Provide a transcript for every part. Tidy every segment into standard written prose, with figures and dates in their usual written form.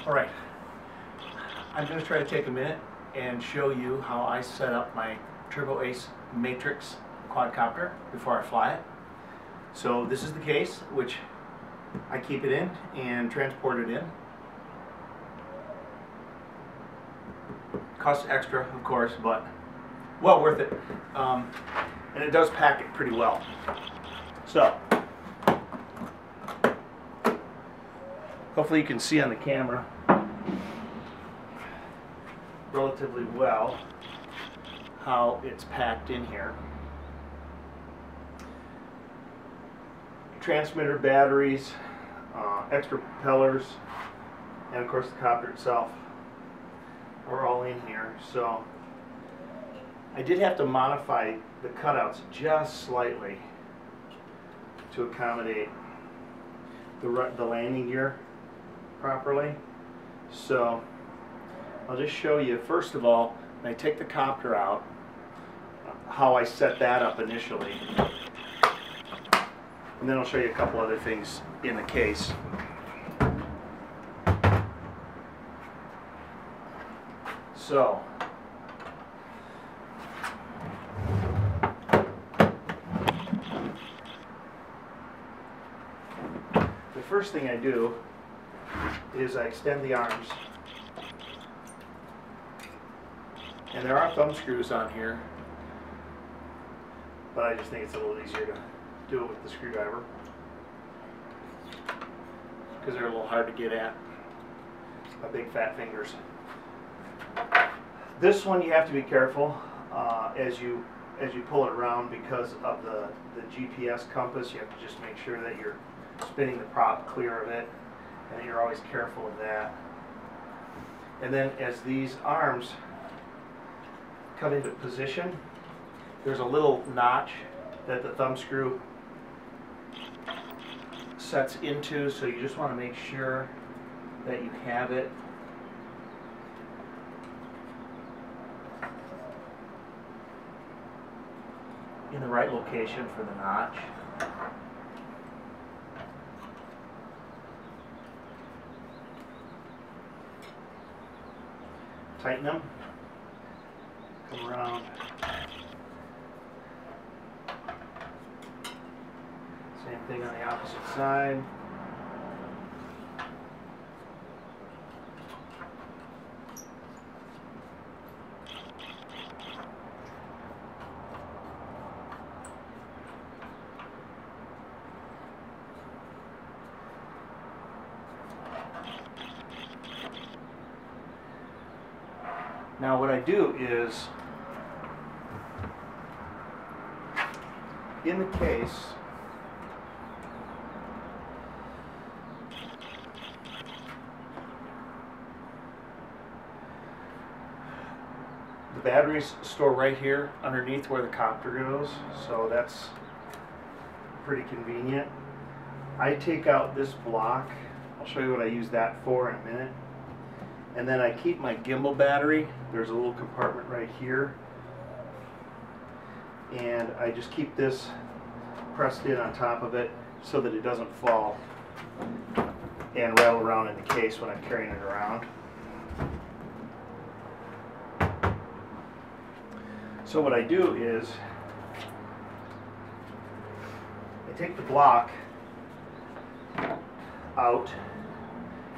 Alright, I'm going to try to take a minute and show you how I set up my Turbo Ace Matrix quadcopter before I fly it. So this is the case which I keep it in and transport it in. Costs extra, of course, but well worth it. And it does pack it pretty well. So hopefully you can see on the camera relatively well how it's packed in here. Transmitter, batteries, extra propellers, and of course the copter itself are all in here. So I did have to modify the cutouts just slightly to accommodate the landing gear properly. So I'll just show you, first of all, when I take the copter out, how I set that up initially. And then I'll show you a couple other things in the case. So, the first thing I do is I extend the arms. And there are thumb screws on here, but I just think it's a little easier to do it with the screwdriver because they're a little hard to get at. My big fat fingers. This one you have to be careful as you pull it around because of the GPS compass. You have to just make sure that you're spinning the prop clear of it, and you're always careful of that. And then as these arms come into position, there's a little notch that the thumb screw sets into, so you just want to make sure that you have it in the right location for the notch. Tighten them. Come around. Same thing on the opposite side. Now what I do is, in the case, the batteries store right here underneath where the copter goes, so that's pretty convenient. I take out this block. I'll show you what I use that for in a minute. And then I keep my gimbal battery. There's a little compartment right here. And I just keep this pressed in on top of it so that it doesn't fall and rattle around in the case when I'm carrying it around. So what I do is I take the block out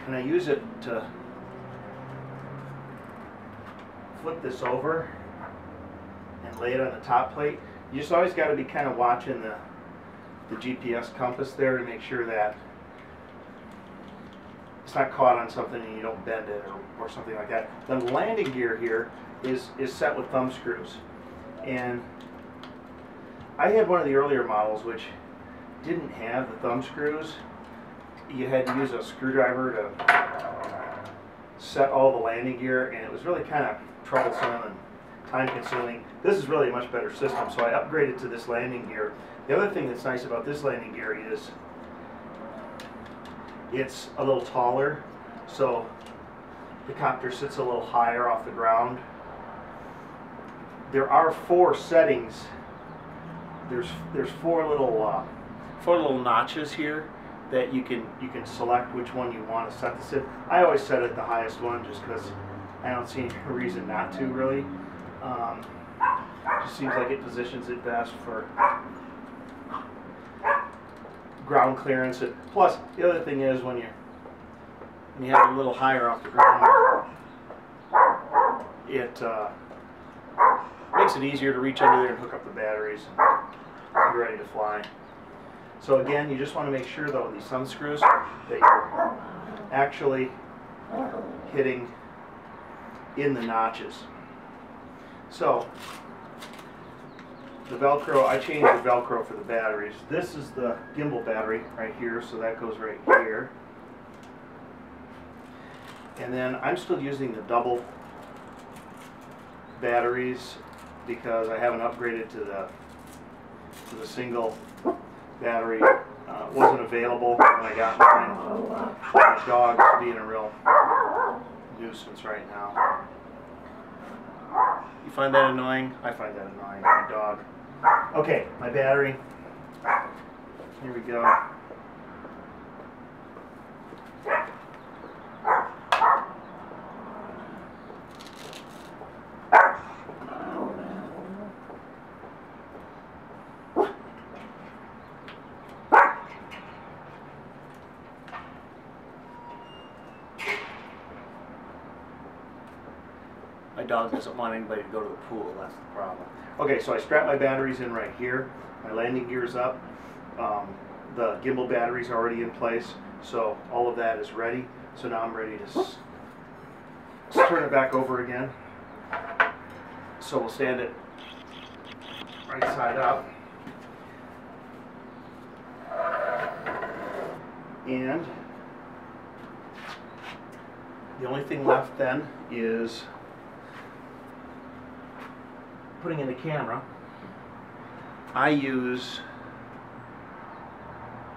and I use it to flip this over and lay it on the top plate. You just always got to be kind of watching the GPS compass there to make sure that it's not caught on something and you don't bend it or something like that. The landing gear here is set with thumb screws. And I had one of the earlier models which didn't have the thumb screws. You had to use a screwdriver to set all the landing gear, and it was really kind of troublesome and time consuming. This is really a much better system, so I upgraded to this landing gear. The other thing that's nice about this landing gear is it's a little taller, so the copter sits a little higher off the ground. There are 4 settings. There's four little notches here that you can select which one you want to set this in. I always set it the highest one just because I don't see any reason not to, really. Just seems like it positions it best for ground clearance. Plus, the other thing is when you have it a little higher off the ground, it makes it easier to reach under there and hook up the batteries and be ready to fly. So again, you just want to make sure though, these thumb screws, that you're actually hitting in the notches. So the Velcro, I changed the Velcro for the batteries. This is the gimbal battery right here, so that goes right here. And then I'm still using the double batteries because I haven't upgraded to the single battery. Wasn't available when I got mine. My dog is being a real nuisance right now. You find that annoying? I find that annoying, my dog. Okay, my battery. Here we go. My dog doesn't want anybody to go to the pool, that's the problem. Okay, so I strap my batteries in right here. My landing gear's up. The gimbal battery's already in place, so all of that is ready. So now I'm ready to turn it back over again. So we'll stand it right side up. And the only thing left then is putting in the camera. I use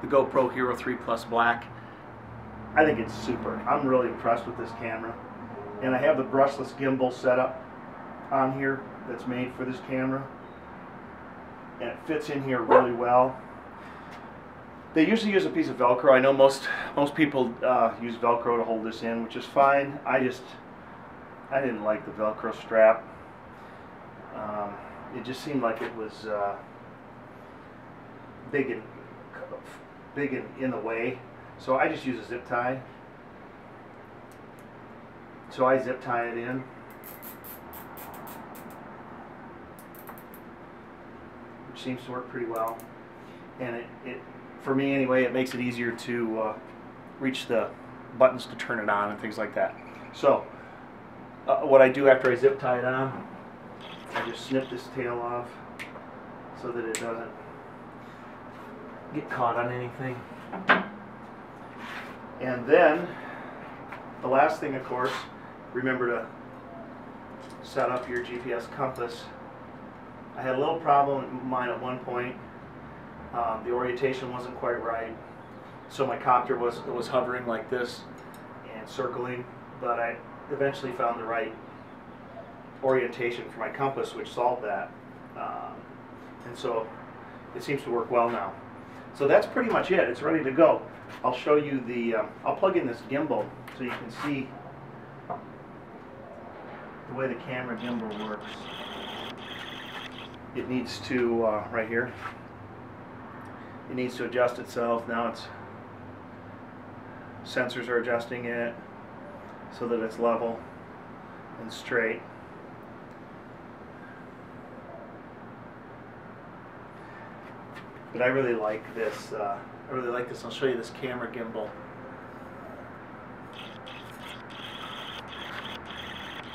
the GoPro Hero 3 Plus Black. I think it's super. I'm really impressed with this camera. And I have the brushless gimbal setup on here that's made for this camera. And it fits in here really well. They usually use a piece of Velcro. I know most people use Velcro to hold this in, which is fine. I didn't like the Velcro strap. It just seemed like it was big and in the way. So I just use a zip tie. So I zip tie it in. Which seems to work pretty well. And it for me anyway, it makes it easier to reach the buttons to turn it on and things like that. So what I do after I zip tie it on, I just snip this tail off so that it doesn't get caught on anything. And then the last thing, of course, remember to set up your GPS compass. I had a little problem with mine at one point. The orientation wasn't quite right, so my copter was hovering like this and circling, but I eventually found the right orientation for my compass, which solved that, and so it seems to work well now. So that's pretty much it. It's ready to go. I'll show you the I'll plug in this gimbal so you can see the way the camera gimbal works. It needs to right here, it needs to adjust itself. Now it's sensors are adjusting it so that it's level and straight. But I really like this. I'll show you this camera gimbal.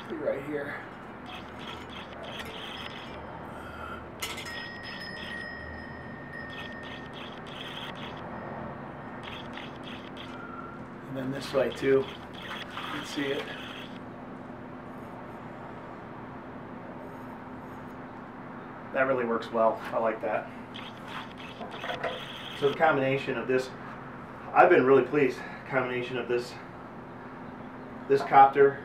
See right here. And then this way too. You can see it. That really works well. I like that. So the combination of this, I've been really pleased. Combination of this copter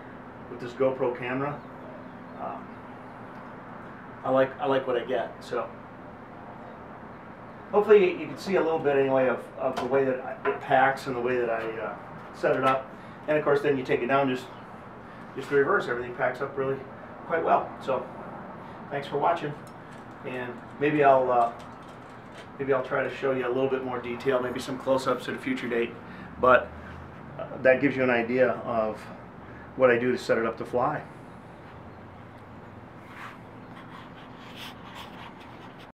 with this GoPro camera. I like what I get. So hopefully you can see a little bit anyway of the way that it packs and the way that I set it up. And of course then you take it down just the reverse. Everything packs up really quite well. So thanks for watching, and maybe I'll try to show you a little bit more detail, maybe some close-ups at a future date, but that gives you an idea of what I do to set it up to fly.